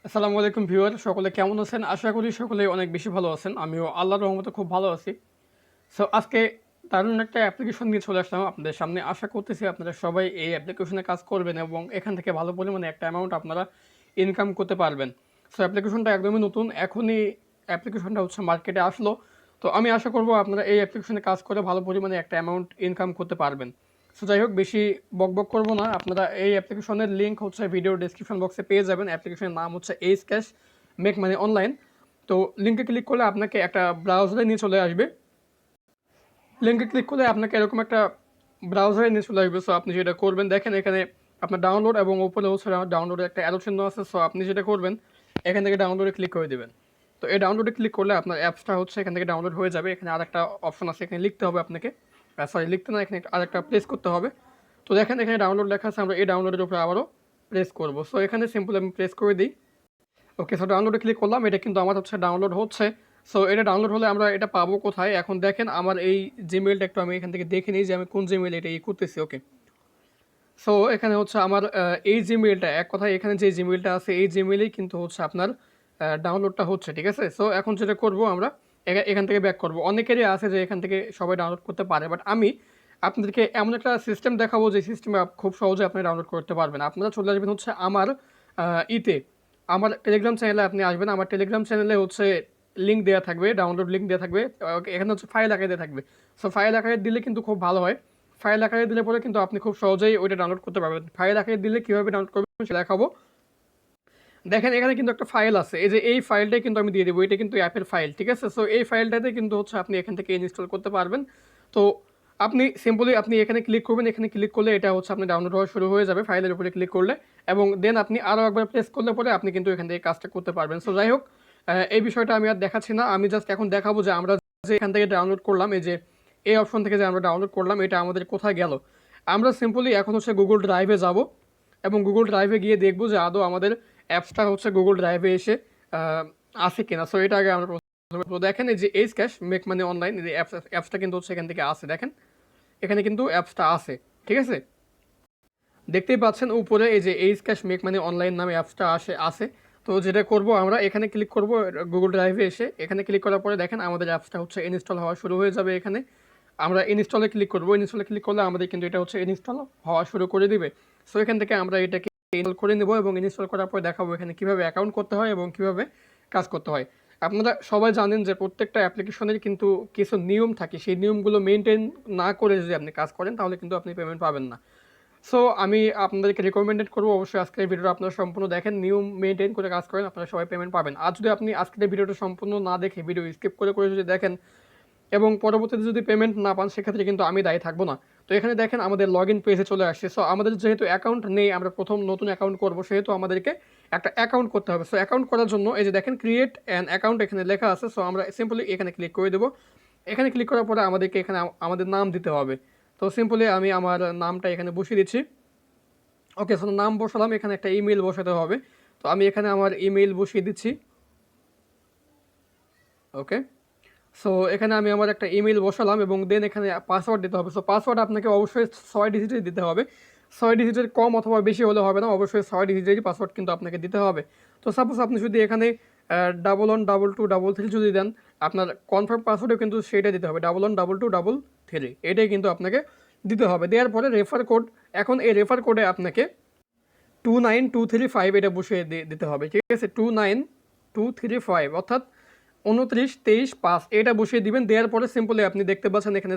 আসসালামু আলাইকুম ভিউয়ার, সকলে কেমন আছেন? আশা করি সকলেই অনেক বেশি ভালো আছেন। আমিও আল্লাহর রহমতে খুব ভালো আছি। সো আজকে দারুণ একটা অ্যাপ্লিকেশন নিয়ে চলে আসলাম আপনাদের সামনে। আশা করতেছি আপনারা সবাই এই অ্যাপ্লিকেশনে কাজ করবেন এবং এখান থেকে ভালো পরিমাণে একটা অ্যামাউন্ট আপনারা ইনকাম করতে পারবেন। সো অ্যাপ্লিকেশনটা একদমই নতুন, এখনই অ্যাপ্লিকেশনটা হচ্ছে মার্কেটে আসলো। তো আমি আশা করব আপনারা এই অ্যাপ্লিকেশনে কাজ করে ভালো পরিমাণে একটা অ্যামাউন্ট ইনকাম করতে পারবেন। সো যাই হোক, বেশি বকবক করবো না। আপনারা এই অ্যাপ্লিকেশনের লিঙ্ক হচ্ছে ভিডিও ডেসক্রিপশন বক্সে পেয়ে যাবেন। অ্যাপ্লিকেশনের নাম হচ্ছে H cash make money online. তো লিঙ্কে ক্লিক করলে আপনাকে একটা ব্রাউজারে নিয়ে চলে আসবে। লিঙ্কে ক্লিক করলে আপনাকে এরকম একটা ব্রাউজারে নিয়ে চলে আসবে। সো আপনি যেটা করবেন, দেখেন এখানে আপনার ডাউনলোড এবং উপরে হচ্ছে ডাউনলোডের একটা অ্যারো চিহ্ন আছে। সো আপনি যেটা করবেন, এখান থেকে ডাউনলোডে ক্লিক করে দেবেন। তো এই ডাউনলোডে ক্লিক করলে আপনার অ্যাপসটা হচ্ছে এখান থেকে ডাউনলোড হয়ে যাবে। এখানে আরেকটা অপশন আছে, এখানে লিখতে হবে আপনাকে, সরি লিখতে না, এখানে আরেকটা প্রেস করতে হবে। তো দেখেন এখানে ডাউনলোড লেখা আছে, আমরা এই ডাউনলোডের উপরে আবারও প্রেস করব। সো এখানে সিম্পল আমি প্রেস করে দিই। ওকে, সো ডাউনলোডে ক্লিক করলাম, এটা কিন্তু আমার হচ্ছে ডাউনলোড হচ্ছে। সো এটা ডাউনলোড হলে আমরা এটা পাবো কোথায়? এখন দেখেন আমার এই জিমেইলটা একটু আমি এখান থেকে দেখে নিই যে আমি কোন জিমেইল এটা করতেছি। ওকে, সো এখানে হচ্ছে আমার এই জিমেইলটা, এক কথায় এখানে যে জিমেইলটা আছে এই জিমেইলেই কিন্তু হচ্ছে আপনার ডাউনলোডটা হচ্ছে, ঠিক আছে? সো এখন যেটা করব আমরা এখান থেকে ব্যাক করব। অনেকেরই আছে যে এখান থেকে সবাই ডাউনলোড করতে পারে, বাট আমি আপনাদেরকে এমন একটা সিস্টেম দেখাবো যে সিস্টেমে খুব সহজে আপনি ডাউনলোড করতে পারবেন। আপনারা চলে আসবেন হচ্ছে আমার ইতে, আমার টেলিগ্রাম চ্যানেলে আপনি আসবেন। আমার টেলিগ্রাম চ্যানেলে হচ্ছে লিঙ্ক দেওয়া থাকবে, ডাউনলোড লিঙ্ক দেওয়া থাকবে। এখানে হচ্ছে ফাইল আকারে দেওয়া থাকবে। সো ফাইল আকারে দিলে কিন্তু খুব ভালো হয়। ফাইল আকারে দিলে পরে কিন্তু আপনি খুব সহজেই ওইটা ডাউনলোড করতে পারবেন। ফাইল আকারে দিলে কীভাবে ডাউনলোড করবেন সেটা দেখাবো। দেখেন এখানে কিন্তু একটা ফাইল আছে, এই যে এই ফাইলটাই কিন্তু আমি দিয়ে দেবো, এটা কিন্তু অ্যাপের ফাইল, ঠিক আছে? সো এই ফাইলটাতে কিন্তু হচ্ছে আপনি এখান থেকে ইনস্টল করতে পারবেন। তো আপনি সিম্পলি আপনি এখানে ক্লিক করবেন, এখানে ক্লিক করলে এটা হচ্ছে আপনি ডাউনলোড হওয়া শুরু হয়ে যাবে ফাইলের উপরে ক্লিক করলে, এবং দেন আপনি আরও একবার প্রেস করলে পরে আপনি কিন্তু এখান থেকে কাজটা করতে পারবেন। সো যাই হোক, এই বিষয়টা আমি আর দেখাচ্ছি না, আমি জাস্ট এখন দেখাবো যে আমরা যে এখান থেকে ডাউনলোড করলাম, এই যে এই অপশন থেকে যে আমরা ডাউনলোড করলাম, এটা আমাদের কোথায় গেল। আমরা সিম্পলি এখন হচ্ছে গুগল ড্রাইভে যাব এবং গুগল ড্রাইভে গিয়ে দেখবো যে আদৌ আমাদের অ্যাপসটা হচ্ছে গুগল ড্রাইভে এসে আসে কিনা। সো এটা আগে আমরা দেখেন এই যে H cash make money online, এই অ্যাপসটা কিন্তু হচ্ছে এখান থেকে আসে। দেখেন এখানে কিন্তু অ্যাপসটা আছে, ঠিক আছে? দেখতেই পাচ্ছেন উপরে এই যে H cash make money online নামে অ্যাপসটা আসে। তো যেটা করব আমরা এখানে ক্লিক করব, গুগল ড্রাইভে এসে এখানে ক্লিক করার পরে দেখেন আমাদের অ্যাপসটা হচ্ছে ইনস্টল হওয়া শুরু হয়ে যাবে। এখানে আমরা ইনস্টলে ক্লিক করব, ইনস্টলে ক্লিক করলে আমাদের কিন্তু এটা হচ্ছে ইনস্টল হওয়া শুরু করে দিবে। সো এখান থেকে আমরা এটাকে ইনস্টল করে নেব এবং ইনস্টল করার পর দেখাবো এখানে কীভাবে অ্যাকাউন্ট করতে হয় এবং কীভাবে কাজ করতে হয়। আপনারা সবাই জানেন যে প্রত্যেকটা অ্যাপ্লিকেশনের কিন্তু কিছু নিয়ম থাকে, সেই নিয়মগুলো মেনটেন না করে যদি আপনি কাজ করেন তাহলে কিন্তু আপনি পেমেন্ট পাবেন না। সো আমি আপনাদেরকে রিকমেন্ডেড করবো অবশ্যই আজকের ভিডিওটা আপনারা সম্পূর্ণ দেখেন, নিয়ম মেনটেন করে কাজ করেন, আপনারা সবাই পেমেন্ট পাবেন। আর যদি আপনি আজকের ভিডিওটা সম্পূর্ণ না দেখে ভিডিও স্কিপ করে করে যদি দেখেন এবং পরবর্তীতে যদি পেমেন্ট না পান, সেক্ষেত্রে কিন্তু আমি দায়ী থাকবো না। তো এখানে দেখেন আমাদের লগ ইন পেজে চলে আসছে। সো আমাদের যেহেতু অ্যাকাউন্ট নেই, আমরা প্রথম নতুন অ্যাকাউন্ট করবো, সেহেতু আমাদেরকে একটা অ্যাকাউন্ট করতে হবে। সো অ্যাকাউন্ট করার জন্য এই যে দেখেন ক্রিয়েট অ্যান অ্যাকাউন্ট এখানে লেখা আছে। সো আমরা সিম্পলি এখানে ক্লিক করে দেবো। এখানে ক্লিক করার পরে আমাদেরকে এখানে আমাদের নাম দিতে হবে। তো সিম্পলি আমি আমার নামটা এখানে বসিয়ে দিচ্ছি। ওকে, সো নাম বসালাম, এখানে একটা ইমেল বসাতে হবে। তো আমি এখানে আমার ইমেল বসিয়ে দিচ্ছি। ওকে, সো এখানে আমি আমার একটা ইমেল বসালাম এবং দেন এখানে পাসওয়ার্ড দিতে হবে। সো পাসওয়ার্ড আপনাকে অবশ্যই 6 ডিজিটের দিতে হবে। 6 ডিজিটের কম অথবা বেশি হলে হবে না, অবশ্যই 6 ডিজিটেরই পাসওয়ার্ড কিন্তু আপনাকে দিতে হবে। তো সাপোজ আপনি যদি এখানে 112223 যদি দেন, আপনার কনফার্ম পাসওয়ার্ডও কিন্তু সেইটা দিতে হবে, 112223, এটাই কিন্তু আপনাকে দিতে হবে। দেওয়ার পরে রেফার কোড, এখন এই রেফার কোডে আপনাকে 29235 এটা বসিয়ে দিতে হবে, ঠিক আছে? 29235 অর্থাৎ 2923 5 এটা বসিয়ে দিবেন। দেওয়ার পরে সিম্পলি আপনি দেখতে পাচ্ছেন এখানে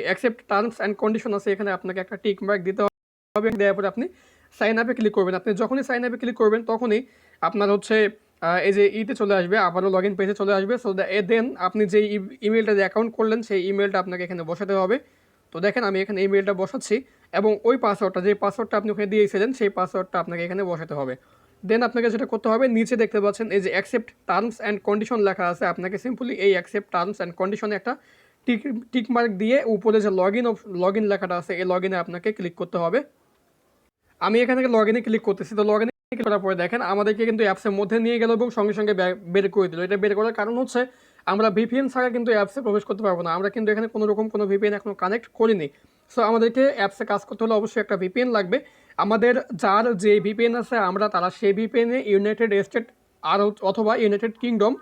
অ্যাকসেপ্ট টার্মস অ্যান্ড কন্ডিশন আছে, এখানে আপনাকে একটা টিক মার্ক দিতে হবে। দেওয়ার পরে আপনি সাইন আপে ক্লিক করবেন। আপনি যখনই সাইন আপে ক্লিক করবেন তখনই আপনার হচ্ছে এই যে ইতে চলে আসবে, আবারও লগ ইন পেজে চলে আসবে। সো দেন আপনি যে ইমেলটা দিয়ে অ্যাকাউন্ট করলেন সেই ইমেলটা আপনাকে এখানে বসাতে হবে। তো দেখেন আমি এখানে ইমেলটা বসাচ্ছি এবং ওই পাসওয়ার্ডটা, যে পাসওয়ার্ডটা আপনি ওখানে দিয়েছিলেন সেই পাসওয়ার্ডটা আপনাকে এখানে বসাতে হবে। দেন আপনাকে যেটা করতে হবে, নিচে দেখতে পাচ্ছেন এই যে অ্যাকসেপ্ট টার্মস অ্যান্ড কন্ডিশন লেখা আছে, আপনাকে সিম্পলি এই অ্যাকসেপ্ট টার্মস অ্যান্ড কন্ডিশনে একটা টিক মার্ক দিয়ে উপরে যে লগ ইন লেখাটা আছে এই লগ ইনে আপনাকে ক্লিক করতে হবে। আমি এখান থেকে লগ ইনে ক্লিক করতেছি। তো লগ ইনে ক্লিক করার পরে দেখেন আমাদেরকে কিন্তু অ্যাপসের মধ্যে নিয়ে গেল এবং সঙ্গে সঙ্গে বের করে দিল। এটা বের করার কারণ হচ্ছে আমরা ভিপিএন ছাড়া কিন্তু অ্যাপসে প্রবেশ করতে পারবো না, আমরা কিন্তু এখানে কোনো রকম কোনো ভিপিএন এখনো কানেক্ট করিনি। সো আমাদেরকে অ্যাপসে কাজ করতে হলে অবশ্যই একটা ভিপিএন লাগবে। আমাদের যার যে ভিপিএন আছে আমরা তারা সেই ভিপিএনে ইউনাইটেড স্টেট আর অথবা ইউনাইটেড কিংডম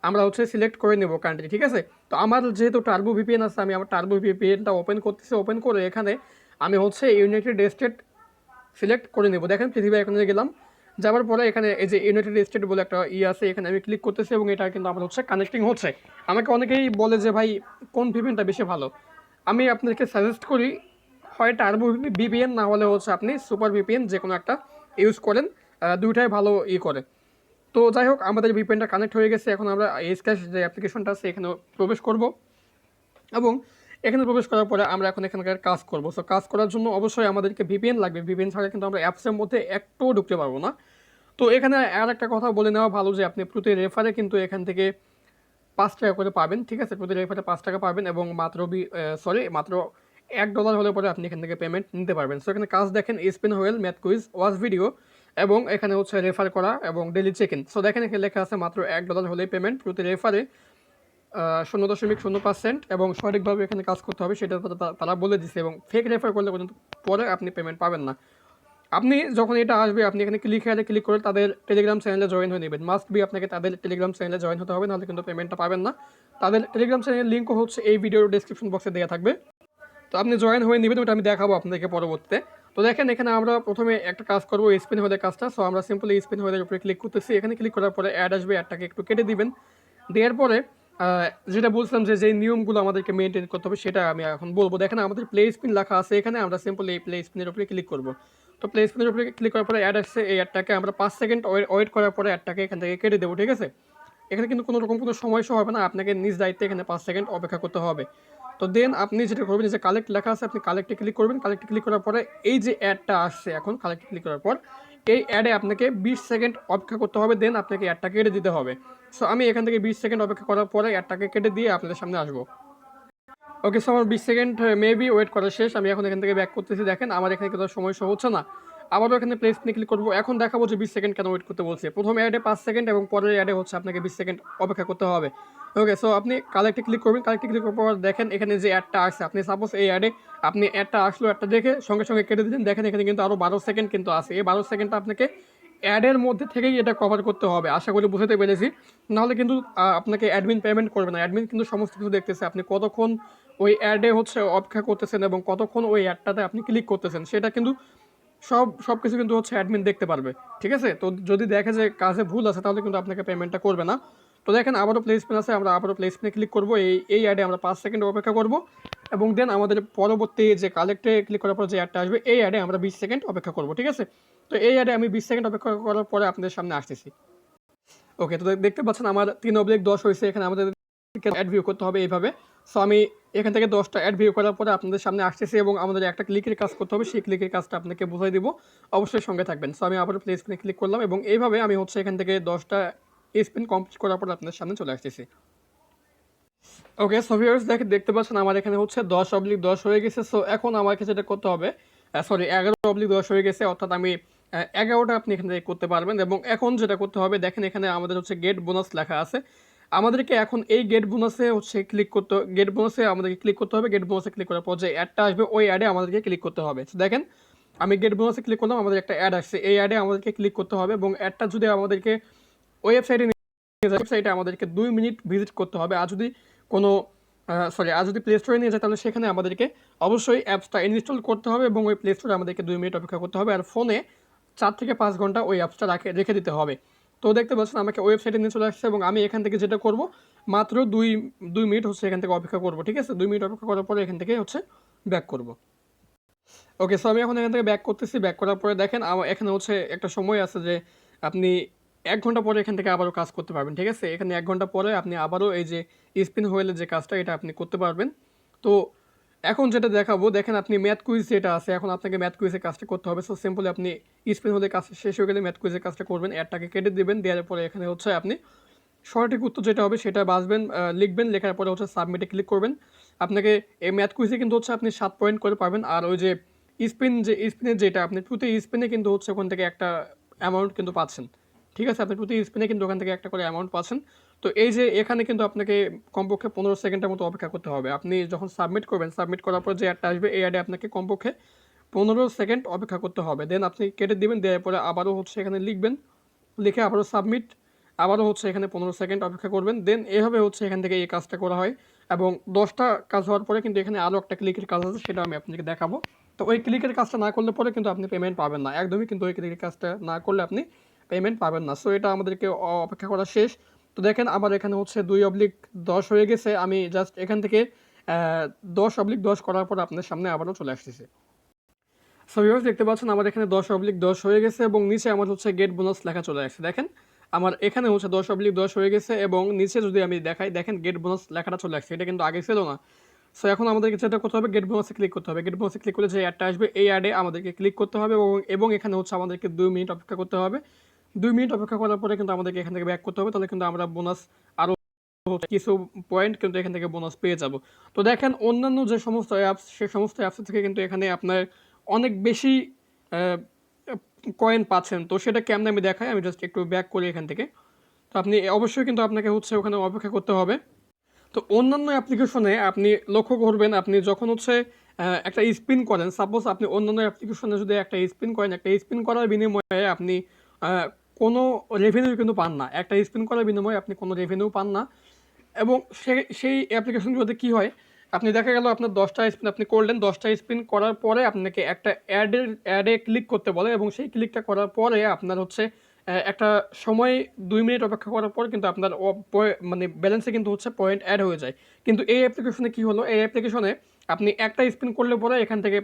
আমরা হচ্ছে সিলেক্ট করে নেব কান্ট্রি, ঠিক আছে। তো আমার যেহেতু টার্বো ভিপিএন আছে, আমি আমার টার্বো ভিপিএনটা ওপেন করতেছি, ওপেন করে এখানে আমি হচ্ছে ইউনাইটেড স্টেট সিলেক্ট করে নেব। দেখেন পৃথিবী এখানে গেলাম, যাওয়ার পরে এখানে এই যে ইউনাইটেড স্টেট বলে একটা আছে, এখানে আমি ক্লিক করতেছি এবং এটা কিন্তু আমার হচ্ছে কানেক্টিং হচ্ছে। আমাকে অনেকেই বলে যে ভাই কোন ভিপিএনটা বেশি ভালো, আমি আপনাদেরকে সাজেস্ট করি হয় টার্বো ভিপিএন, না হলে হচ্ছে আপনি সুপার ভিপিএন যে কোনো একটা ইউজ করেন, দুইটাই ভালো করে। তো যাই হোক, আমাদের ভিপিএনটা কানেক্ট হয়ে গেছে। এখন আমরা এসক্যাশ যে অ্যাপ্লিকেশনটা আছে এখানে প্রবেশ করব এবং এখানে প্রবেশ করার পরে আমরা এখন এখানকার কাজ করব। সো কাজ করার জন্য অবশ্যই আমাদেরকে ভিপিএন লাগবে, ভিপিএন ছাড়া কিন্তু আমরা অ্যাপসের মধ্যে একটুও ঢুকতে পারবো না। তো এখানে আর একটা কথা বলে নেওয়া ভালো যে আপনি প্রতি রেফারে কিন্তু এখান থেকে 5 টাকা করে পাবেন, ঠিক আছে। প্রতি রেফারে 5 টাকা পাবেন এবং মাত্র $1 হলে পরে আপনি এখান থেকে পেমেন্ট নিতে পারবেন। সো এখানে কাজ দেখেন, spin wheel, math quiz, watch video এবং এখানে হচ্ছে রেফার করা এবং ডেলি চেক ইন। সো দেখেন এখানে লেখা আছে মাত্র $1 হলেই পেমেন্ট, প্রতি রেফারে 0.0% এবং সঠিকভাবে এখানে কাজ করতে হবে সেটা তারা বলে দিচ্ছে। এবং ফেক রেফার করলে পর্যন্ত পরে আপনি পেমেন্ট পাবেন না। আপনি যখন এটা আসবে আপনি এখানে ক্লিক করে তাদের টেলিগ্রাম চ্যানেলে জয়েন হয়ে নেবেন। মাস্ট বি আপনাকে তাদের টেলিগ্রাম চ্যানেলে জয়েন হতে হবে, নাহলে কিন্তু পেমেন্টটা পাবেন না। তাদের টেলিগ্রাম চ্যানেলের লিঙ্কও হচ্ছে এই ভিডিওর ডেসক্রিপশন বক্সে দেওয়া থাকবে। তো আপনি জয়েন হয়ে নেবেন, ওটা আমি দেখাবো আপনাদেরকে পরবর্তীতে। তো দেখেন এখানে আমরা প্রথমে একটা কাজ করবো, স্পিন হুইলের কাজটা। সো আমরা সিম্পলি স্পিন হুইলের উপরে ক্লিক করতেছি। এখানে ক্লিক করার পরে অ্যাড আসবে, অ্যাডটাকে একটু কেটে দিবেন। দেওয়ার পরে যেটা বলছিলাম যে যেই নিয়মগুলো আমাদেরকে মেনটেন করতে হবে সেটা আমি এখন বলবো। দেখেন আমাদের প্লে স্পিন লেখা আছে এখানে, আমরা সিম্পলি এই প্লে স্পিনের উপরে ক্লিক করবো। তো প্লে স্পিনের উপরে ক্লিক করার পরে অ্যাড আসছে, এই অ্যাডটাকে আমরা 5 সেকেন্ড ওয়েট করার পরে অ্যাডটাকে এখান থেকে কেটে দেবো, ঠিক আছে। এখানে কিন্তু কোনো রকম কোনো সময় শো হবে না, আপনাকে নিজ দায়িত্বে এখানে 5 সেকেন্ড অপেক্ষা করতে হবে। তো দেন আপনি যেটা করবেন, যে কালেক্ট লেখা আছে আপনি কালেক্টে ক্লিক করবেন। কালেক্টে ক্লিক করার পরে এই যে অ্যাডটা আসছে এখন কালেক্টে ক্লিক করার পর এই অ্যাডে আপনাকে 20 সেকেন্ড অপেক্ষা করতে হবে, দেন আপনাকে অ্যাডটা কেটে দিতে হবে। সো আমি এখান থেকে 20 সেকেন্ড অপেক্ষা করার পরে অ্যাডটাকে কেটে দিয়ে আপনাদের সামনে আসবো। ওকে, সো আমার 20 সেকেন্ড মেবি ওয়েট করা শেষ। আমি এখন এখান থেকে ব্যাক করতেছি। দেখেন আমার এখানে কিন্তু সময় শো হচ্ছে না। আবারও এখানে প্লেস নিয়ে ক্লিক করবো। এখন দেখাবো যে 20 সেকেন্ড কেন ওয়েট করতে বলছে। প্রথম অ্যাডে 5 সেকেন্ড এবং পরের অ্যাডে হচ্ছে আপনাকে 20 সেকেন্ড অপেক্ষা করতে হবে। ওকে, সো আপনি কালেক্টে ক্লিক করবেন। কালেক্টে ক্লিক করার পর দেখেন এখানে যে অ্যাডটা আসছে, আপনি সাপোজ এই অ্যাডে আপনি অ্যাডটা আসলো, অ্যাডটা দেখে সঙ্গে সঙ্গে কেটে দিলেন। দেখেন এখানে কিন্তু আরও 12 সেকেন্ড কিন্তু আছে। এই 12 সেকেন্ডটা আপনাকে অ্যাডের মধ্যে থেকেই এটা কভার করতে হবে। আশা করি বুঝতে পেরেছি। নাহলে কিন্তু আপনাকে অ্যাডমিন পেমেন্ট করবে না। অ্যাডমিন কিন্তু সমস্ত কিছু দেখতেছে, আপনি কতক্ষণ ওই অ্যাডে হচ্ছে অপেক্ষা করতেছেন এবং কতক্ষণ ওই অ্যাডটাতে আপনি ক্লিক করতেছেন, সেটা কিন্তু সব কিছু কিন্তু হচ্ছে অ্যাডমিন দেখতে পারবে, ঠিক আছে। তো যদি দেখে যে কাজে ভুল আছে তাহলে কিন্তু আপনাকে পেমেন্টটা করবে না। তো দেখেন আবারও প্লেসমেন্ট আছে, আমরা আবারও প্লেসমেন্টে ক্লিক করবো। এই অ্যাডে আমরা 5 সেকেন্ড অপেক্ষা করব এবং দেন আমাদের পরবর্তী যে কালেক্টে ক্লিক করার পর যে অ্যাডটা আসবে এই অ্যাডে আমরা 20 সেকেন্ড অপেক্ষা করব, ঠিক আছে। তো এই অ্যাডে আমি 20 সেকেন্ড অপেক্ষা করার পরে আপনাদের সামনে আসতেছি। ওকে, তো দেখতে পাচ্ছেন আমার 3/10 হয়েছে। এখানে আমাদের অ্যাড ভিউ করতে হবে এইভাবে। সো আমি এখান থেকে 10টা অ্যাড ভিউ করার পরে আপনাদের সামনে আসতেছি এবং আমাদের একটা ক্লিকের কাজ করতে হবে, সেই ক্লিকের কাজটা আপনাকে বুঝাই দিব, অবশ্যই সঙ্গে থাকবেন। সো আমি আবার প্লে স্ক্রিনে ক্লিক করলাম এবং এইভাবে আমি হচ্ছে এখান থেকে 10টা স্পিন কমপ্লিট করার পর আপনাদের সামনে চলে আসতেছি। ওকে, সো ভিউয়ার্স দেখতে পাচ্ছেন আমার এখানে হচ্ছে 10/10 হয়ে গেছে। সো এখন আমাকে যেটা করতে হবে, 11/10 হয়ে গেছে, অর্থাৎ আমি 11টা আপনি এখান থেকে করতে পারবেন। এবং এখন যেটা করতে হবে দেখেন এখানে আমাদের হচ্ছে গেট বোনাস লেখা আছে। আমাদেরকে এখন এই গেট বোনাসে হচ্ছে গেট বোনাসে আমাদেরকে ক্লিক করতে হবে। গেট বোনাসে ক্লিক করার পর যে অ্যাডটা আসবে ওই অ্যাডে আমাদেরকে ক্লিক করতে হবে। তো দেখেন আমি গেট বোনাসে ক্লিক করলাম, আমাদের একটা অ্যাড আসছে, এই অ্যাডে আমাদেরকে ক্লিক করতে হবে এবং অ্যাডটা যদি আমাদেরকে ওয়েবসাইটে ওয়েবসাইটে আমাদেরকে 2 মিনিট ভিজিট করতে হবে। আর যদি কোনো আর যদি প্লে স্টোরে নিয়ে যায় তাহলে সেখানে আমাদেরকে অবশ্যই অ্যাপসটা ইনস্টল করতে হবে এবং ওই প্লে স্টোরে আমাদেরকে 2 মিনিট অপেক্ষা করতে হবে। আর ফোনে 4 থেকে 5 ঘন্টা ওই অ্যাপসটা রেখে দিতে হবে। তো দেখতে পাচ্ছেন আমাকে ওয়েবসাইটে নিয়ে চলে আসছে এবং আমি এখান থেকে যেটা করব মাত্র 2 মিনিট হচ্ছে এখান থেকে অপেক্ষা করব, ঠিক আছে। 2 মিনিট অপেক্ষা করার পরে এখান থেকে হচ্ছে ব্যাক করব। ওকে, সো আমি এখন এখান থেকে ব্যাক করতেছি। ব্যাক করার পরে দেখেন আমার এখানে হচ্ছে একটা সময় আছে যে আপনি 1 ঘন্টা পরে এখান থেকে আবারও কাজ করতে পারবেন, ঠিক আছে। এখানে 1 ঘন্টা পরে আপনি আবারও এই যে স্পিন হুইলের যে কাজটা এটা আপনি করতে পারবেন। তো এখন যেটা দেখাবো, দেখেন আপনি ম্যাথ কুইজ যেটা আছে, এখন আপনাকে ম্যাথ কুইজের কাজটা করতে হবে। সো সিম্পলি আপনি স্পিন হুইলের কাজ শেষ হয়ে গেলে ম্যাথ কুইজের কাজটা করবেন, অ্যাডটাকে কেটে দিবেন। দেওয়ার পরে এখানে হচ্ছে আপনি সঠিক উত্তর যেটা হবে সেটা বাছবেন, লিখবেন, লেখার পরে হচ্ছে সাবমিটে ক্লিক করবেন। আপনাকে এই ম্যাথ কুইজে কিন্তু হচ্ছে আপনি 7 পয়েন্ট করে পাবেন। আর ওই যে স্পিনের যেটা আপনি প্রতি স্পিনে কিন্তু হচ্ছে ওখান থেকে একটা অ্যামাউন্ট কিন্তু পাচ্ছেন, ঠিক আছে। আপনি প্রতি স্পিনে কিন্তু ওখান থেকে একটা করে অ্যামাউন্ট পাচ্ছেন। তো এই যে এখানে কিন্তু আপনাকে কমপক্ষে 15 সেকেন্ডের মতো অপেক্ষা করতে হবে। আপনি যখন সাবমিট করবেন, সাবমিট করার পর যে অ্যাডটা আসবে এই অ্যাডে আপনাকে কমপক্ষে 15 সেকেন্ড অপেক্ষা করতে হবে। দেন আপনি কেটে দিবেন, দেওয়ার পরে আবারও হচ্ছে এখানে লিখবেন, লিখে আবারও সাবমিট, আবারও হচ্ছে এখানে 15 সেকেন্ড অপেক্ষা করবেন। দেন এভাবে হচ্ছে এখান থেকে এই কাজটা করা হয় এবং 10টা কাজ হওয়ার পরে কিন্তু এখানে আরও একটা ক্লিকের কাজ আছে, সেটা আমি আপনাকে দেখাবো। তো ওই ক্লিকের কাজটা না করলে পরে কিন্তু আপনি পেমেন্ট পাবেন না, একদমই কিন্তু ওই ক্লিকের কাজটা না করলে আপনি পেমেন্ট পাবেন না। সো এটা আমাদেরকে অপেক্ষা করা শেষ। তো দেখেন আমার এখানে হচ্ছে 2/10 হয়ে গেছে। আমি জাস্ট এখান থেকে 10/10 করার পর আপনার সামনে আবারও চলে আসতেছে। সো ভিউয়ার্স দেখতে পাচ্ছেন আমার এখানে 10/10 হয়ে গেছে এবং নিচে আমার হচ্ছে গেট বোনাস লেখা চলে আসছে। দেখেন আমার এখানে হচ্ছে 10/10 হয়ে গেছে এবং নিচে যদি আমি দেখাই, দেখেন গেট বোনাস লেখাটা চলে আসছে, এটা কিন্তু আগে ছিল না। সো এখন আমাদেরকে যেটা করতে হবে, গেট বোনাসে ক্লিক করতে হবে। গেট বোনাসে ক্লিক করলে যে অ্যাডটা আসবে, এই অ্যাডে আমাদেরকে ক্লিক করতে হবে এবং এখানে হচ্ছে আমাদেরকে 2 মিনিট অপেক্ষা করতে হবে। 2 মিনিট অপেক্ষা করার পরে কিন্তু আমাদেরকে এখান থেকে ব্যাক করতে হবে, তাহলে কিন্তু আমরা বোনাস আরও কিছু পয়েন্ট কিন্তু এখান থেকে বোনাস পেয়ে যাব। তো দেখেন অন্যান্য যে সমস্ত অ্যাপস, সে সমস্ত অ্যাপস থেকে কিন্তু এখানে আপনার অনেক বেশি কয়েন পাচ্ছেন। তো সেটা কেমনে আমি দেখাই, আমি জাস্ট একটু ব্যাক করি এখান থেকে। তো আপনি অবশ্যই কিন্তু আপনাকে হচ্ছে ওখানে অপেক্ষা করতে হবে। তো অন্যান্য অ্যাপ্লিকেশনে আপনি লক্ষ্য করবেন, আপনি যখন হচ্ছে একটা স্পিন করেন, সাপোজ আপনি অন্যান্য অ্যাপ্লিকেশনে যদি একটা স্পিন করেন, একটা স্পিন করার বিনিময়ে আপনি কোনো রেভিনিউ কিন্তু পান না। একটা স্পিন করার বিনিময়ে আপনি কোনো রেভিনিউ পান না। এবং সেই অ্যাপ্লিকেশনগুলোতে কী হয়, আপনি দেখা গেল আপনার 10টা স্পিন আপনি করলেন, 10টা স্পিন করার পরে আপনাকে একটা অ্যাডে ক্লিক করতে বলে এবং সেই ক্লিকটা করার পরে আপনার হচ্ছে একটা সময় 2 মিনিট অপেক্ষা করার পর কিন্তু আপনার মানে ব্যালেন্সে কিন্তু হচ্ছে পয়েন্ট অ্যাড হয়ে যায়। কিন্তু এই অ্যাপ্লিকেশনে কী হলো, এই অ্যাপ্লিকেশনে আপনি একটা স্পিন করলে পরে এখান থেকে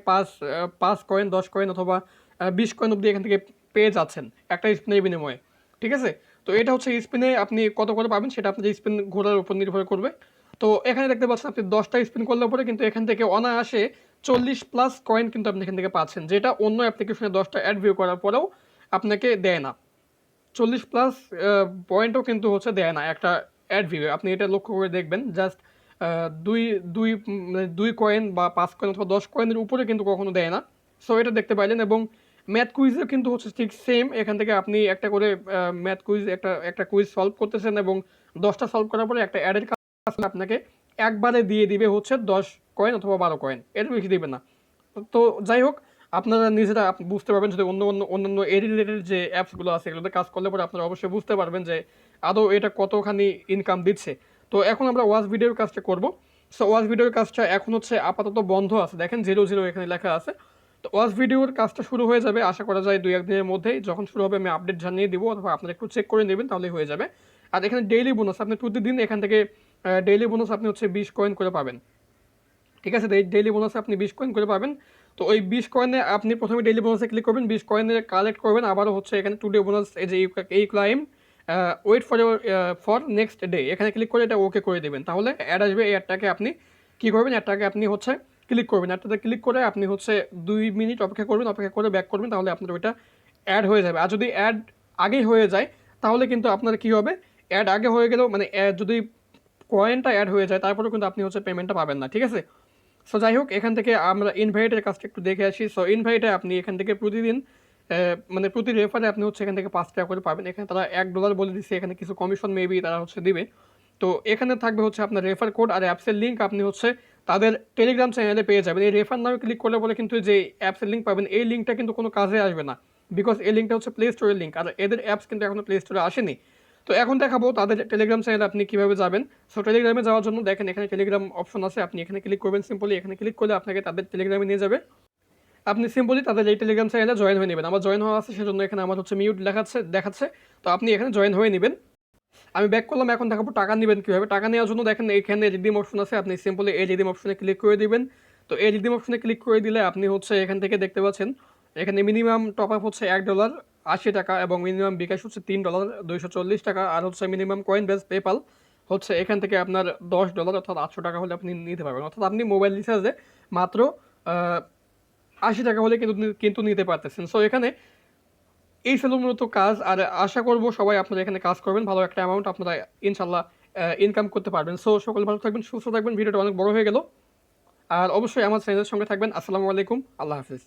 5 কয়েন, 10 কয়েন অথবা 20 কয়েন অবধি এখান থেকে পেয়ে যাচ্ছেন একটা স্পিনের বিনিময়ে। ঠিক আছে? তো এটা হচ্ছে স্পিনে আপনি কত করে পাবেন সেটা আপনার স্পিন ঘোরার উপর নির্ভর করবে। তো এখানে দেখতে পাচ্ছেন আপনি 10টা স্পিন করলে পরে কিন্তু এখান থেকে অনায়াসে 40+ কয়েন কিন্তু আপনি এখান থেকে পাচ্ছেন, যেটা অন্য অ্যাপ্লিকেশনে 10টা অ্যাড ভিউ করার পরেও আপনাকে দেয় না। 40+ পয়েন্টও কিন্তু হচ্ছে দেয় না একটা অ্যাড ভিউ। আপনি এটা লক্ষ্য করে দেখবেন, জাস্ট দুই দুই মানে 2 কয়েন বা 5 কয়েন অথবা 10 কয়েনের উপরে কিন্তু কখনো দেয় না। সো এটা দেখতে পাইলেন এবং ম্যাথ কুইজও কিন্তু হচ্ছে ঠিক সেম। এখান থেকে আপনি একটা করে ম্যাথ কুইজ একটা কুইজ সলভ করতেছেন এবং 10টা সলভ করার পরে একটা অ্যাডের কাজ আপনাকে একবারে দিয়ে দিবে হচ্ছে 10 কয়েন অথবা 12 কয়েন, এর বেশি দিবে না। তো যাই হোক, আপনারা নিজেরা বুঝতে পারবেন যদি অন্যান্য এই রিলেটেড যে অ্যাপসগুলো আছে এগুলোতে কাজ করলে পরে আপনারা অবশ্যই বুঝতে পারবেন যে আদৌ এটা কতখানি ইনকাম দিচ্ছে। তো এখন আমরা ওয়াচ ভিডিওর কাজটা করব। সো ওয়াচ ভিডিওর কাজটা এখন হচ্ছে আপাতত বন্ধ আছে, দেখেন 00 এখানে লেখা আছে। তো ওয়াচ ভিডিওর কাজটা শুরু হয়ে যাবে আশা করা যায় 2-1 দিনের মধ্যেই। যখন শুরু হবে আমি আপডেট জানিয়ে দিব অথবা আপনারা একটু চেক করে নেবেন, তাহলেই হয়ে যাবে। আর এখানে ডেইলি বোনাস আপনি প্রতিদিন এখান থেকে ডেইলি বোনাস আপনি হচ্ছে 20 কয়েন করে পাবেন। ঠিক আছে? ডেইলি বোনাসে আপনি 20 কয়েন করে পাবেন। তো ওই 20 কয়েনে আপনি প্রথমে ডেইলি বোনাসে ক্লিক করবেন, 20 কয়েনে কালেক্ট করবেন, আবারও হচ্ছে এখানে টুডে বোনাস, এই যে এই claim wait for next day, এখানে ক্লিক করে এটা ওকে করে দেবেন। তাহলে অ্যাড আসবে, এই অ্যাডটাকে আপনি কী করবেন, অ্যাডটাকে আপনি হচ্ছে ক্লিক করবেন, অ্যাডটাতে ক্লিক করে আপনি হচ্ছে 2 মিনিট অপেক্ষা করবেন, অপেক্ষা করে ব্যাক করবেন, তাহলে আপনার ওইটা অ্যাড হয়ে যাবে। আর যদি অ্যাড আগেই হয়ে যায় তাহলে কিন্তু আপনার কী হবে, অ্যাড আগে হয়ে গেলেও মানে যদি কয়েনটা অ্যাড হয়ে যায় তারপরেও কিন্তু আপনি হচ্ছে পেমেন্টটা পাবেন না। ঠিক আছে? সো যাই হোক, এখান থেকে আমরা ইনভাইটের কাজটা একটু দেখে আসি। সো ইনভাইটে আপনি এখান থেকে প্রতিদিন মানে প্রতি রেফারে আপনি হচ্ছে এখান থেকে 5 টাকা করে পাবেন। এখানে তারা $1 বলে দিচ্ছে, এখানে কিছু কমিশন মেবি তারা হচ্ছে দিবে। তো এখানে থাকবে হচ্ছে আপনার রেফার কোড আর অ্যাপসের লিঙ্ক আপনি হচ্ছে তাদের টেলিগ্রাম চ্যানেলে পেয়ে যাবেন। এই রেফার নামে ক্লিক করলে পরে কিন্তু যে অ্যাপসের লিঙ্ক পাবেন, এই লিঙ্কটা কিন্তু কোনো কাজে আসবে না, বিকজ এই লিঙ্কটা হচ্ছে প্লে স্টোরের লিঙ্ক আর এদের অ্যাপস কিন্তু এখনও প্লে স্টোরে আসেনি। তো এখন দেখাবো তাদের টেলিগ্রাম চ্যানেলে আপনি কীভাবে যাবেন। সো টেলিগ্রামে যাওয়ার জন্য দেখেন এখানে টেলিগ্রাম অপশন আছে, আপনি এখানে ক্লিক করবেন সিম্পলি, এখানে ক্লিক করলে আপনাকে তাদের টেলিগ্রামে নিয়ে যাবে। আপনি সিম্পলি তাদের এই টেলিগ্রাম চ্যানেলে জয়েন হয়ে নেবেন। আমার জয়েন হওয়া আছে সেজন্য এখানে আমার হচ্ছে মিউট দেখাচ্ছে। তো আপনি এখানে জয়েন হয়ে নেবেন। আমি ব্যাক করলাম, এখন দেখাবো টাকা নেবেন কীভাবে। টাকা নেওয়ার জন্য দেখেন এখানে রিডিম অপশন আছে, আপনি সিম্পলি এই রিডিম অপশনে ক্লিক করে দিবেন। তো এই রিডিম অপশনে ক্লিক করে দিলে আপনি হচ্ছে এখান থেকে দেখতে পাচ্ছেন এখানে মিনিমাম টপ আপ হচ্ছে $1 80 এবং মিনিমাম বিকাশ হচ্ছে $3 240 আর হচ্ছে মিনিমাম কয়েন বেস পেপাল হচ্ছে এখান থেকে আপনার $10 অর্থাৎ 800 হলে আপনি নিতে পারবেন। অর্থাৎ আপনি মোবাইল রিচার্জে মাত্র 80 হলে কিন্তু নিতে পারতেছেন। সো এখানে এই ছিল মূলত কাজ। আর আশা করব সবাই আপনারা এখানে কাজ করবেন, ভালো একটা অ্যামাউন্ট আপনারা ইনশাল্লাহ ইনকাম করতে পারবেন। সো সকলে ভালো থাকবেন, সুস্থ থাকবেন। ভিডিওটা অনেক বড় হয়ে গেল। আর অবশ্যই আমার চ্যানেলের সঙ্গে থাকবেন। আসসালামু আলাইকুম, আল্লাহ হাফিজ।